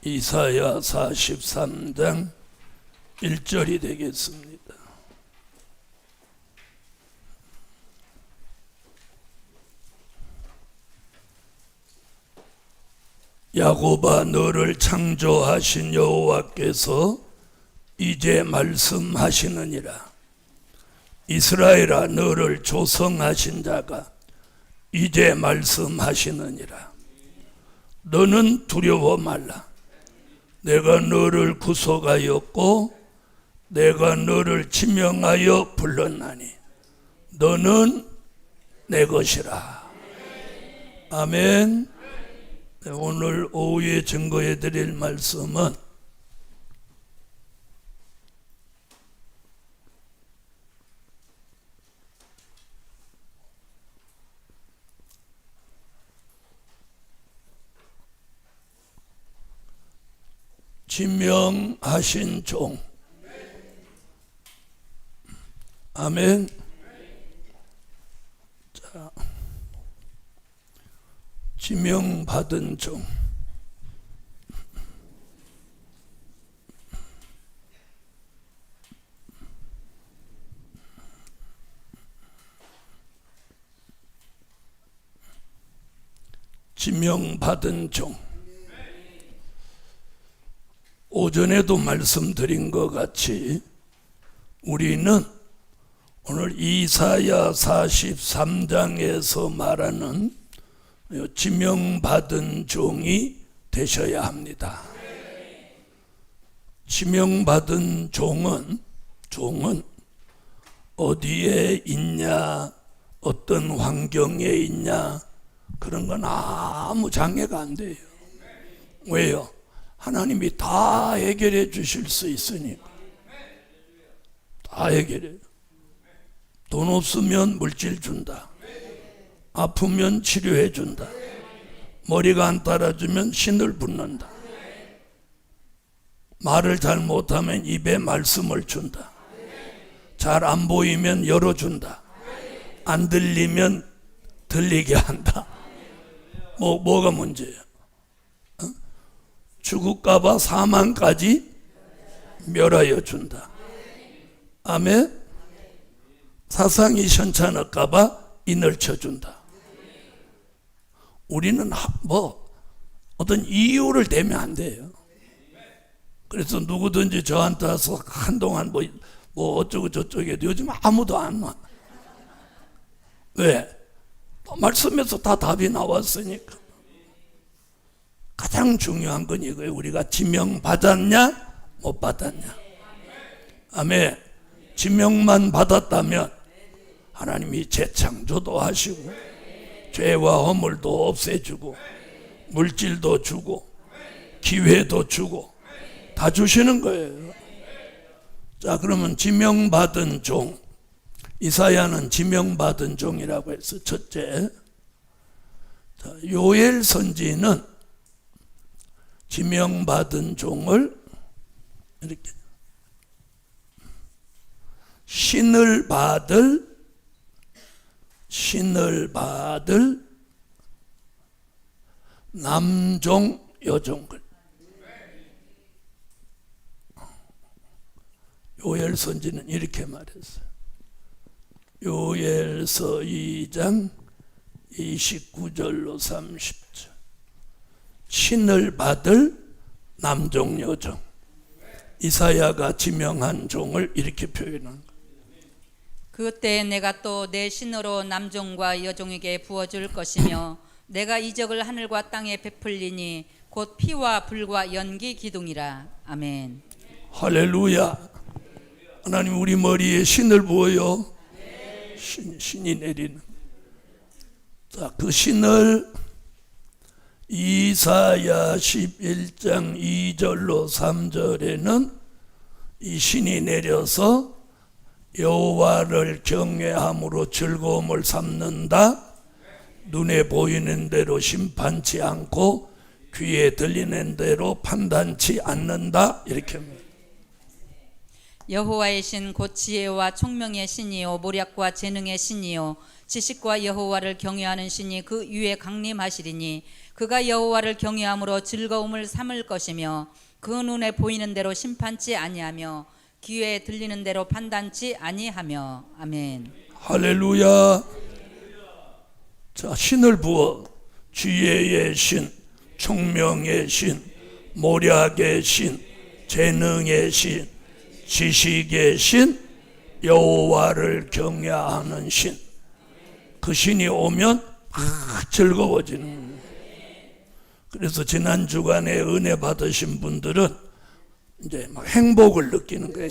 이사야 43장 1절이 되겠습니다. 야곱아, 너를 창조하신 여호와께서 이제 말씀하시느니라. 이스라엘아, 너를 조성하신 자가 이제 말씀하시느니라. 너는 두려워 말라. 내가 너를 구속하였고 내가 너를 지명하여 불렀나니 너는 내 것이라. 아멘. 오늘 오후에 증거해 드릴 말씀은 지명하신 종. 아멘. 자, 지명받은 종. 지명받은 종. 오전에도 말씀드린 것 같이 우리는 오늘 이사야 43장에서 말하는 지명받은 종이 되셔야 합니다. 지명받은 종은 어디에 있냐, 어떤 환경에 있냐, 그런 건 아무 장애가 안 돼요. 왜요? 하나님이 다 해결해 주실 수 있으니까. 다 해결해요. 돈 없으면 물질 준다. 아프면 치료해 준다. 머리가 안 따라주면 신을 붓는다. 말을 잘 못하면 입에 말씀을 준다. 잘 안 보이면 열어준다. 안 들리면 들리게 한다. 뭐가 문제예요? 죽을까봐 사망까지 멸하여 준다. 아멘. 사상이 현찮을까봐 인을 쳐준다. 우리는 어떤 이유를 대면 안 돼요. 그래서 누구든지 저한테 와서 한동안 뭐 어쩌고 저쩌고 해도 요즘 아무도 안 와. 왜? 말씀에서 다 답이 나왔으니까. 가장 중요한 건 이거예요. 우리가 지명받았냐 못 받았냐. 아멘. 지명만 받았다면 하나님이 재창조도 하시고 죄와 허물도 없애주고 물질도 주고 기회도 주고 다 주시는 거예요. 자, 그러면 지명받은 종. 이사야는 지명받은 종이라고 해서 첫째, 요엘 선지는 지명받은 종을 이렇게 신을 받을 남종 여종을. 요엘 선지는 이렇게 말했어요. 요엘서 2장 29절로 30절. 신을 받을 남종 여종. 이사야가 지명한 종을 이렇게 표현한 거예요. 그때 내가 또 내 신으로 남종과 여종에게 부어줄 것이며 내가 이적을 하늘과 땅에 베풀리니 곧 피와 불과 연기 기둥이라. 아멘. 할렐루야. 하나님 우리 머리에 신을 부어요. 신이 내리는. 자, 그 신을 이사야 11장 2절로 3절에는 이 신이 내려서 여호와를 경외함으로 즐거움을 삼는다. 눈에 보이는 대로 심판치 않고 귀에 들리는 대로 판단치 않는다. 이렇게 합니다. 여호와의 신 곧 지혜와 총명의 신이요 모략과 재능의 신이요 지식과 여호와를 경외하는 신이 그 위에 강림하시리니 그가 여호와를 경외함으로 즐거움을 삼을 것이며 그 눈에 보이는 대로 심판치 아니하며 귀에 들리는 대로 판단치 아니하며. 아멘. 할렐루야. 자, 신을 부어 지혜의 신, 총명의 신, 모략의 신, 재능의 신, 지식의 신, 여호와를 경외하는 신. 그 신이 오면 즐거워지는 거예요. 그래서 지난 주간에 은혜 받으신 분들은 이제 막 행복을 느끼는 거예요.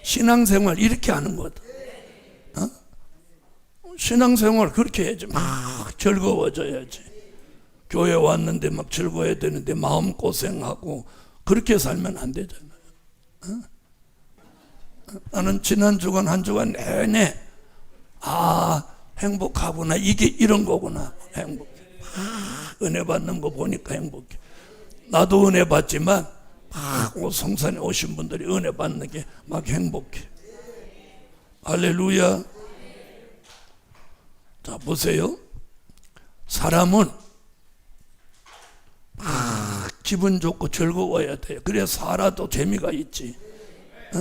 신앙생활 이렇게 하는 거다. 신앙생활 그렇게 해야지. 막 즐거워져야지. 교회 왔는데 막 즐거워야 되는데 마음고생하고 그렇게 살면 안 되잖아요. 나는 지난 주간 한 주간 내내 행복하구나, 이게 이런 거구나. 행복해. 은혜 받는 거 보니까 행복해. 나도 은혜 받지만 성산에 오신 분들이 은혜 받는 게 막 행복해. 할렐루야. 자, 보세요. 사람은 기분 좋고 즐거워야 돼요. 그래야 살아도 재미가 있지.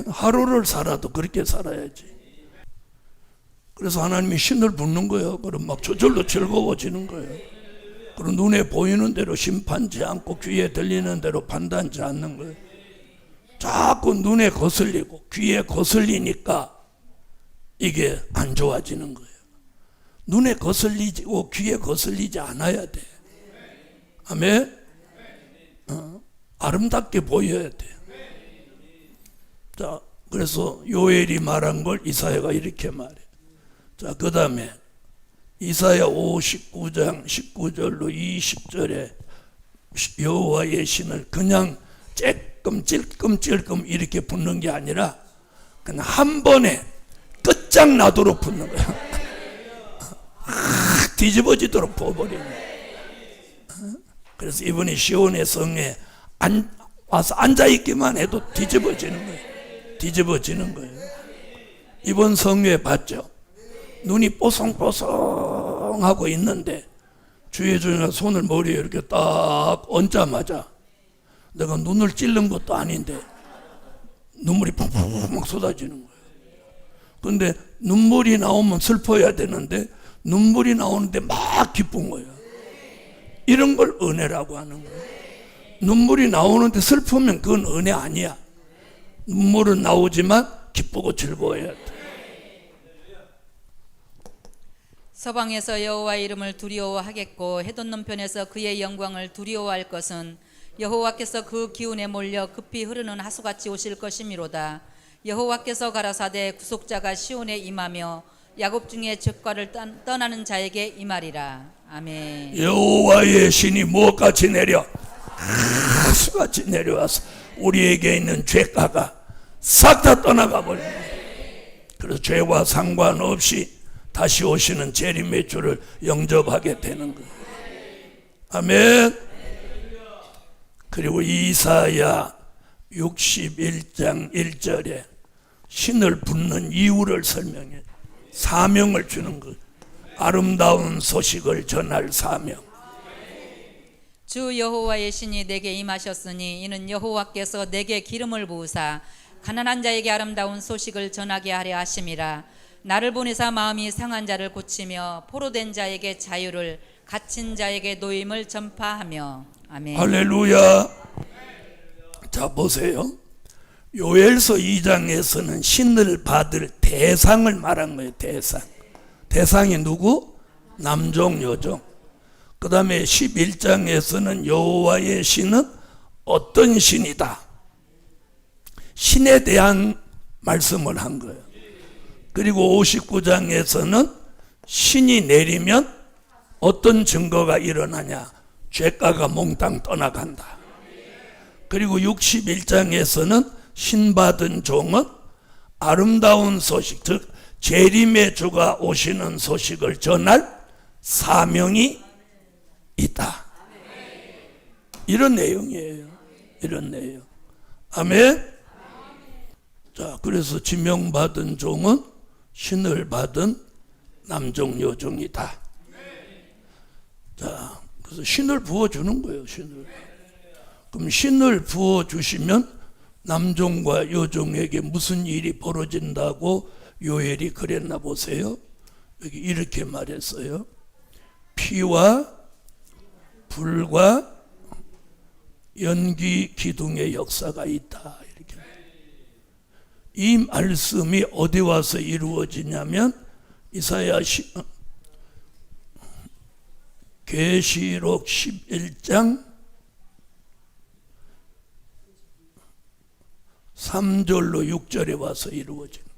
하루를 살아도 그렇게 살아야지. 그래서 하나님이 신을 붓는 거예요. 그럼 막 저절로 즐거워지는 거예요. 그럼 눈에 보이는 대로 심판지 않고 귀에 들리는 대로 판단지 않는 거예요. 자꾸 눈에 거슬리고 귀에 거슬리니까 이게 안 좋아지는 거예요. 눈에 거슬리고 귀에 거슬리지 않아야 돼. 아멘. 아름답게 보여야 돼. 자, 그래서 요엘이 말한 걸 이사야가 이렇게 말해. 자, 그 다음에 이사야 59장 19절로 20절에 여호와의 신을 그냥 찔끔찔끔 이렇게 붓는 게 아니라 그냥 한 번에 끝장나도록 붓는 거야. 뒤집어지도록 부어버리는 거야. 그래서 이번에 시온의 성에 와서 앉아있기만 해도 뒤집어지는 거예요. 뒤집어지는 거예요. 이번 성회 봤죠? 눈이 뽀송뽀송하고 있는데 주의 주님가 손을 머리에 이렇게 딱 얹자마자 내가 눈을 찔른 것도 아닌데 눈물이 펑펑 쏟아지는 거예요. 그런데 눈물이 나오면 슬퍼야 되는데 눈물이 나오는데 막 기쁜 거예요. 이런 걸 은혜라고 하는 거예요. 눈물이 나오는데 슬프면 그건 은혜 아니야. 눈물은 나오지만 기쁘고 즐거워야 돼. 서방에서 여호와의 이름을 두려워하겠고 해돋 넘편에서 그의 영광을 두려워할 것은 여호와께서 그 기운에 몰려 급히 흐르는 하수같이 오실 것이미로다. 여호와께서 가라사대 구속자가 시온에 임하며 야곱 중에 죄과를 떠나는 자에게 임하리라. 아멘. 여호와의 신이 무엇같이 내려 하수같이 내려와서 우리에게 있는 죄가가 싹 다 떠나가 버립니다. 그래서 죄와 상관없이 다시 오시는 재림의 주를 영접하게 되는 거예요. 아멘. 그리고 이사야 61장 1절에 신을 붓는 이유를 설명해. 사명을 주는 것. 아름다운 소식을 전할 사명. 주 여호와의 신이 내게 임하셨으니 이는 여호와께서 내게 기름을 부으사 가난한 자에게 아름다운 소식을 전하게 하려 하심이라. 나를 보내사 마음이 상한 자를 고치며 포로된 자에게 자유를, 갇힌 자에게 노임을 전파하며. 아멘. 할렐루야. 자, 보세요. 요엘서 2장에서는 신을 받을 대상을 말한 거예요. 대상이 누구? 남종, 여종. 그 다음에 11장에서는 여호와의 신은 어떤 신이다. 신에 대한 말씀을 한 거예요. 그리고 59장에서는 신이 내리면 어떤 증거가 일어나냐. 죄가가 몽땅 떠나간다. 그리고 61장에서는 신받은 종은 아름다운 소식, 즉 재림의 주가 오시는 소식을 전할 사명이 있다. 이런 내용이에요. 이런 내용. 아멘. 자, 그래서 지명받은 종은 신을 받은 남종 여종이다. 자, 그래서 신을 부어주는 거예요. 신을. 그럼 신을 부어주시면 남종과 여종에게 무슨 일이 벌어진다고 요엘이 그랬나 보세요. 여기 이렇게 말했어요. 피와 불과 연기 기둥의 역사가 있다. 이렇게. 이 말씀이 어디 와서 이루어지냐면 이사야 계시록 11장 3절로 6절에 와서 이루어진 거예요.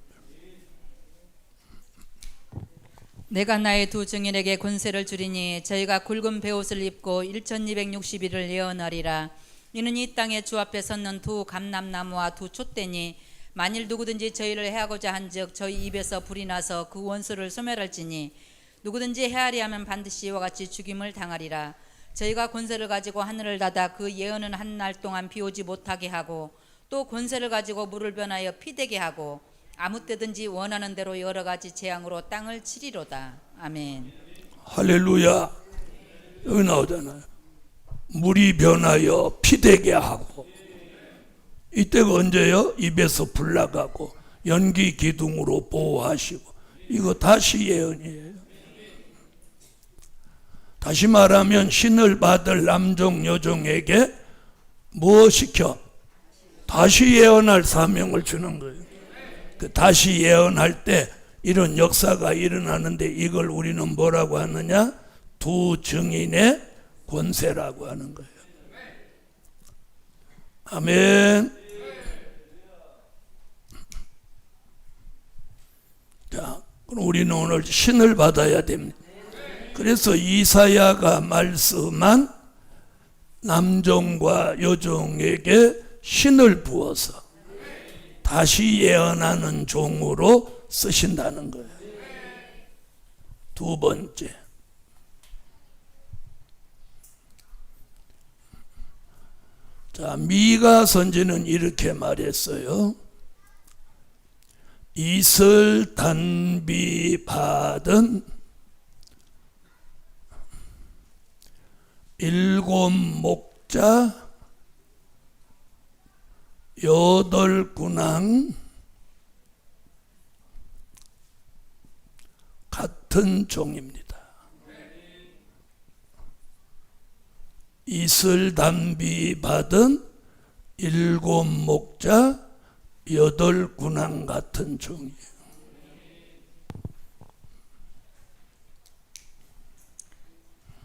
내가 나의 두 증인에게 권세를 주리니 저희가 굵은 베옷을 입고 1260일을 예언하리라. 이는 이 땅에 주 앞에 섰는 두 감람나무와 두 촛대니 만일 누구든지 저희를 해하고자 한즉 저희 입에서 불이 나서 그 원수를 소멸할지니 누구든지 해하리 하면 반드시 이와 같이 죽임을 당하리라. 저희가 권세를 가지고 하늘을 닫아 그 예언은 한 날 동안 비오지 못하게 하고 또 권세를 가지고 물을 변하여 피되게 하고 아무 때든지 원하는 대로 여러 가지 재앙으로 땅을 치리로다. 아멘. 할렐루야. 여기 나오잖아요. 물이 변하여 피되게 하고. 이때가 언제요? 입에서 불 나가고 연기 기둥으로 보호하시고. 이거 다시 예언이에요. 다시 말하면 신을 받을 남종 여종에게 뭐 시켜? 다시 예언할 사명을 주는 거예요. 그 다시 예언할 때 이런 역사가 일어나는데 이걸 우리는 뭐라고 하느냐? 두 증인의 권세라고 하는 거예요. 아멘. 자, 그럼 우리는 오늘 신을 받아야 됩니다. 그래서 이사야가 말씀한 남종과 여종에게 신을 부어서 다시 예언하는 종으로 쓰신다는 거예요. 두 번째, 자, 미가 선지는 이렇게 말했어요. 이슬 단비 받은 일곱 목자 여덟 군왕 같은 종입니다. 이슬 단비 받은 일곱 목자 여덟 군왕 같은 종이에요.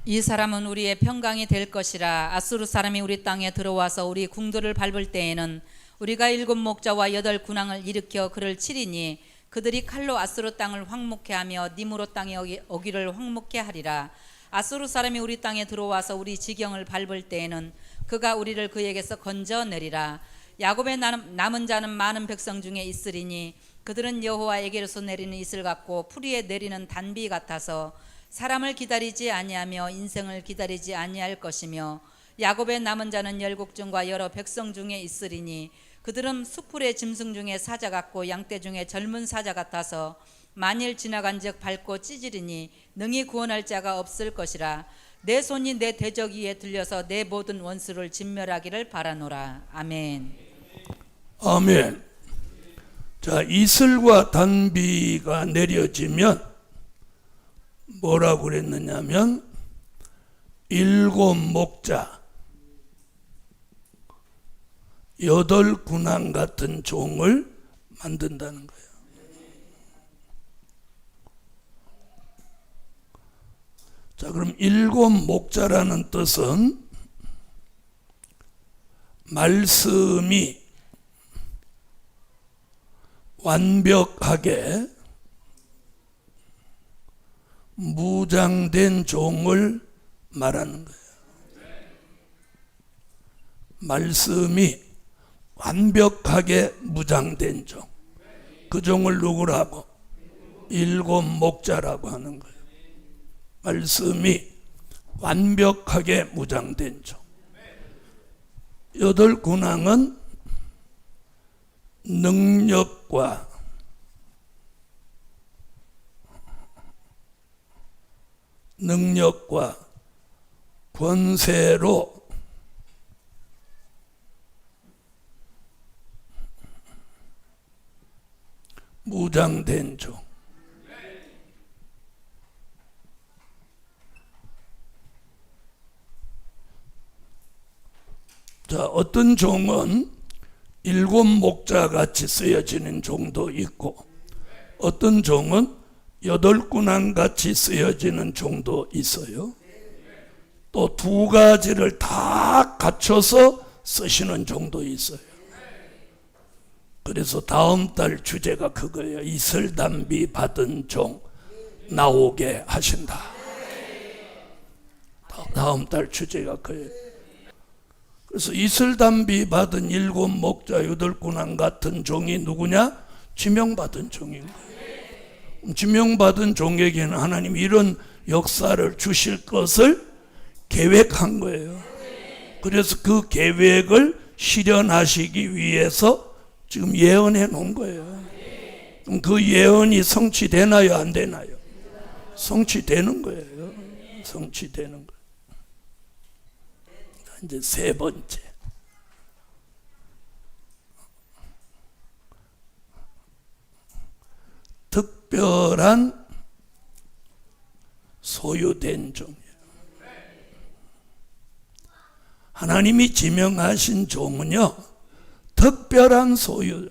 이 사람은 우리의 평강이 될 것이라. 아수르 사람이 우리 땅에 들어와서 우리 궁들을 밟을 때에는 우리가 일곱 목자와 여덟 군왕을 일으켜 그를 치리니 그들이 칼로 아수르 땅을 황무케 하며 니므로 땅의 어기를 황무케 하리라. 아수르 사람이 우리 땅에 들어와서 우리 지경을 밟을 때에는 그가 우리를 그에게서 건져내리라. 야곱의 남은 자는 많은 백성 중에 있으리니 그들은 여호와에게로서 내리는 이슬 같고 풀이에 내리는 단비 같아서 사람을 기다리지 아니하며 인생을 기다리지 아니할 것이며 야곱의 남은 자는 열국중과 여러 백성 중에 있으리니 그들은 수풀의 짐승 중에 사자 같고 양떼 중에 젊은 사자 같아서 만일 지나간즉 밟고 찢으리니 능히 구원할 자가 없을 것이라. 내 손이 내 대적 위에 들려서 내 모든 원수를 진멸하기를 바라노라. 아멘. 아멘. 자, 이슬과 단비가 내려지면 뭐라고 그랬느냐면 일곱 목자 여덟 군왕 같은 종을 만든다는 거예요. 자, 그럼 일곱 목자라는 뜻은 말씀이 완벽하게 무장된 종을 말하는 거예요. 말씀이 완벽하게 무장된 종. 그 종을 누구라고? 일곱 목자라고 하는 거예요. 말씀이 완벽하게 무장된 종. 여덟 군왕은 능력과 권세로 무장된 종. 자, 어떤 종은 일곱 목자 같이 쓰여지는 종도 있고, 어떤 종은 여덟 군왕 같이 쓰여지는 종도 있어요. 또 두 가지를 다 갖춰서 쓰시는 종도 있어요. 그래서 다음 달 주제가 그거예요. 이슬담비 받은 종 나오게 하신다. 다음 달 주제가 그거예요. 그래서 이슬담비 받은 일곱 목자 여덟 군왕 같은 종이 누구냐? 지명받은 종인 거예요. 지명받은 종에게는 하나님 이런 역사를 주실 것을 계획한 거예요. 그래서 그 계획을 실현하시기 위해서 지금 예언해 놓은 거예요. 그럼 그 예언이 성취되나요? 안 되나요? 성취되는 거예요. 성취되는 거예요. 이제 세 번째. 특별한 소유된 종이에요. 하나님이 지명하신 종은요, 특별한 소유.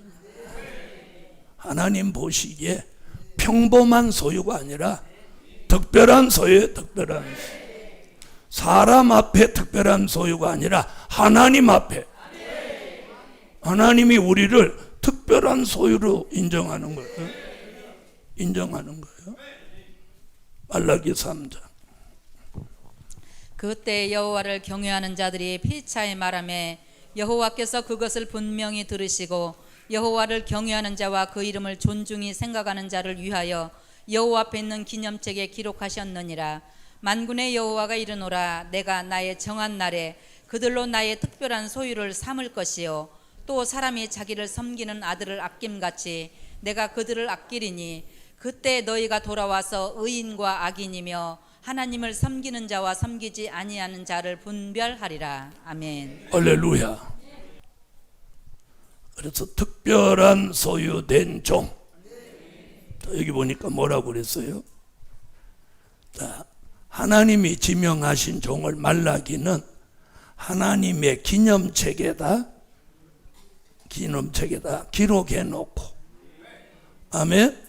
하나님 보시기에 평범한 소유가 아니라 특별한 소유예요. 특별한 소유. 사람 앞에 특별한 소유가 아니라 하나님 앞에. 하나님이 우리를 특별한 소유로 인정하는 거예요. 인정하는 거예요. 말라기 3장. 그때 여호와를 경외하는 자들이 피차에 말하매 여호와께서 그것을 분명히 들으시고 여호와를 경외하는 자와 그 이름을 존중히 생각하는 자를 위하여 여호와 앞에 있는 기념책에 기록하셨느니라. 만군의 여호와가 이르노라. 내가 나의 정한 날에 그들로 나의 특별한 소유를 삼을 것이요 또 사람이 자기를 섬기는 아들을 아낌같이 내가 그들을 아끼리니 그때 너희가 돌아와서 의인과 악인이며 하나님을 섬기는 자와 섬기지 아니하는 자를 분별하리라. 아멘. 할렐루야. 그래서 특별한 소유된 종. 여기 보니까 뭐라고 그랬어요? 자, 하나님이 지명하신 종을 말라기는 하나님의 기념책에다 기록해 놓고, 아멘.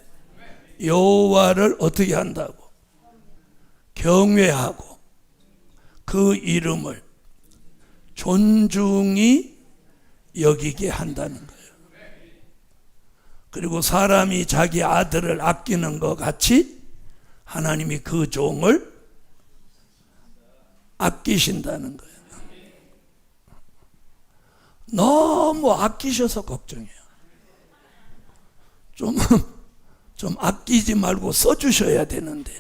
여호와를 어떻게 한다고? 경외하고 그 이름을 존중히 여기게 한다는 거예요. 그리고 사람이 자기 아들을 아끼는 것 같이 하나님이 그 종을 아끼신다는 거예요. 너무 아끼셔서 걱정해요. 좀 아끼지 말고 써주셔야 되는데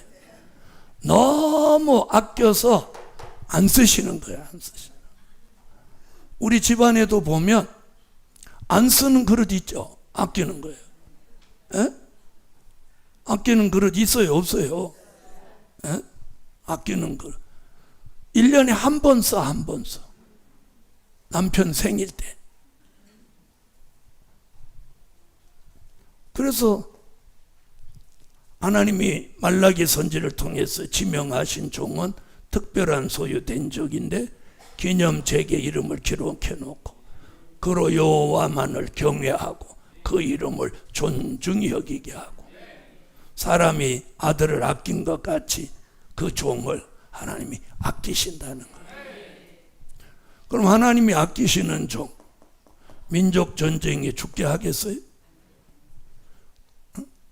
너무 아껴서 안 쓰시는 거예요. 안 쓰시는. 우리 집안에도 보면 안 쓰는 그릇 있죠. 아끼는 거예요. 에? 아끼는 그릇 있어요? 없어요? 에? 아끼는 그릇 1년에 한 번 써. 한 번 써. 남편 생일 때. 그래서 하나님이 말라기 선지를 통해서 지명하신 종은 특별한 소유된 적인데 기념책에 이름을 기록해 놓고 그로 여호와만을 경외하고 그 이름을 존중히 여기게 하고 사람이 아들을 아낀 것 같이 그 종을 하나님이 아끼신다는 거예요. 그럼 하나님이 아끼시는 종 민족 전쟁에 죽게 하겠어요?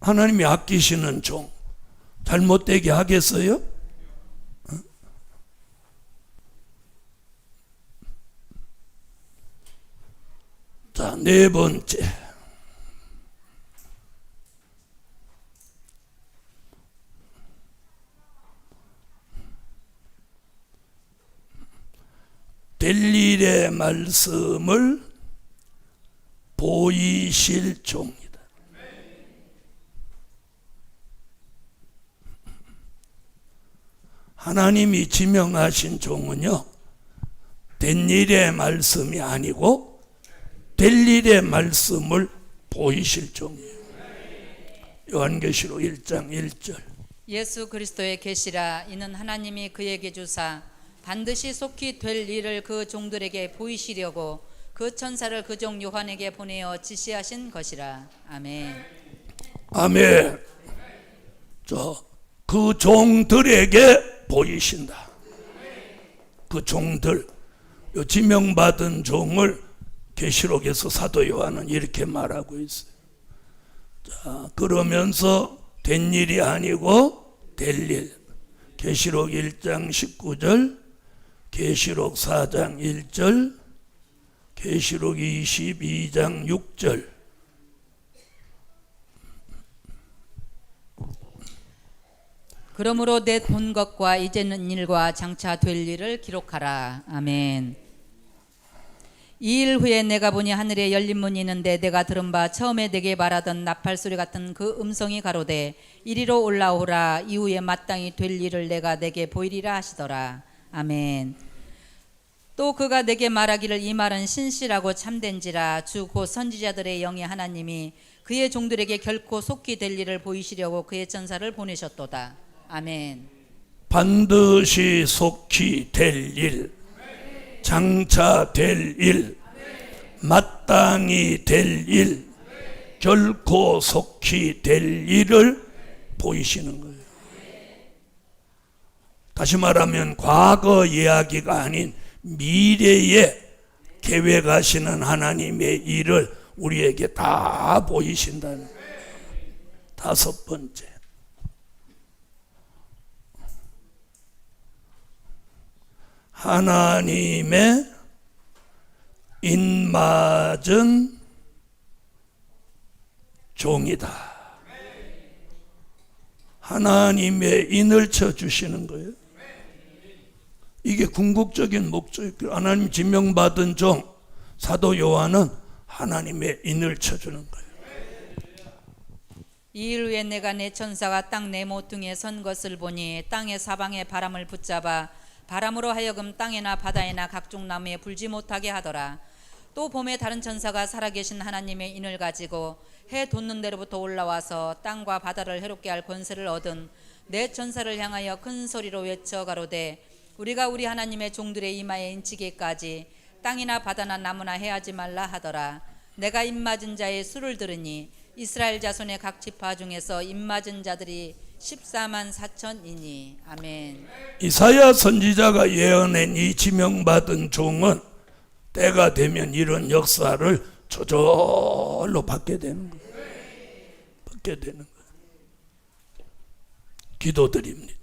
하나님이 아끼시는 종 잘못되게 하겠어요? 자, 네 번째. 될 일의 말씀을 보이실 종이다. 하나님이 지명하신 종은요, 된 일의 말씀이 아니고 될 일의 말씀을 보이실 종이에요. 요한계시록 1장 1절. 예수 그리스도의 계시라. 이는 하나님이 그에게 주사 반드시 속히 될 일을 그 종들에게 보이시려고 그 천사를 그 종 요한에게 보내어 지시하신 것이라. 아멘. 아멘. 그 종들에게 보이신다. 그 종들, 요 지명받은 종을 계시록에서 사도 요한은 이렇게 말하고 있어요. 자, 그러면서 된 일이 아니고 될 일. 계시록 1장 19절, 계시록 4장 1절, 계시록 22장 6절. 그러므로 내 본 것과 이제는 일과 장차 될 일을 기록하라. 아멘. 이 일 후에 내가 보니 하늘에 열린 문이 있는데 내가 들은 바 처음에 내게 말하던 나팔 소리 같은 그 음성이 가로되 이리로 올라오라. 이후에 마땅히 될 일을 내가 내게 보이리라 하시더라. 아멘. 또 그가 내게 말하기를 이 말은 신실하고 참된지라. 주 곧 선지자들의 영의 하나님이 그의 종들에게 결코 속히 될 일을 보이시려고 그의 전사를 보내셨도다. 아멘. 반드시 속히 될 일, 장차 될 일, 마땅히 될 일, 결코 속히 될 일을 보이시는 거예요. 다시 말하면 과거 이야기가 아닌 미래에 계획하시는 하나님의 일을 우리에게 다 보이신다는 거예요. 다섯 번째, 하나님의 인맞은 종이다. 하나님의 인을 쳐주시는 거예요. 이게 궁극적인 목적이고, 하나님 지명받은 종 사도 요한은 하나님의 인을 쳐주는 거예요. 이 일 후에 내가 내 천사가 땅 네 모퉁이에 선 것을 보니 땅의 사방에 바람을 붙잡아 바람으로 하여금 땅에나 바다에나 각종 나무에 불지 못하게 하더라. 또 봄에 다른 천사가 살아계신 하나님의 인을 가지고 해 돋는 데로부터 올라와서 땅과 바다를 해롭게 할 권세를 얻은 내 천사를 향하여 큰 소리로 외쳐 가로되 우리가 우리 하나님의 종들의 이마에 인치기까지 땅이나 바다나 나무나 해하지 말라 하더라. 내가 입맞은 자의 수를 들으니 이스라엘 자손의 각 지파 중에서 입맞은 자들이 14만 4천이니. 아멘. 이사야 선지자가 예언한 이 지명받은 종은 때가 되면 이런 역사를 저절로 받게 되는 거예요. 받게 되는 거예요. 기도드립니다.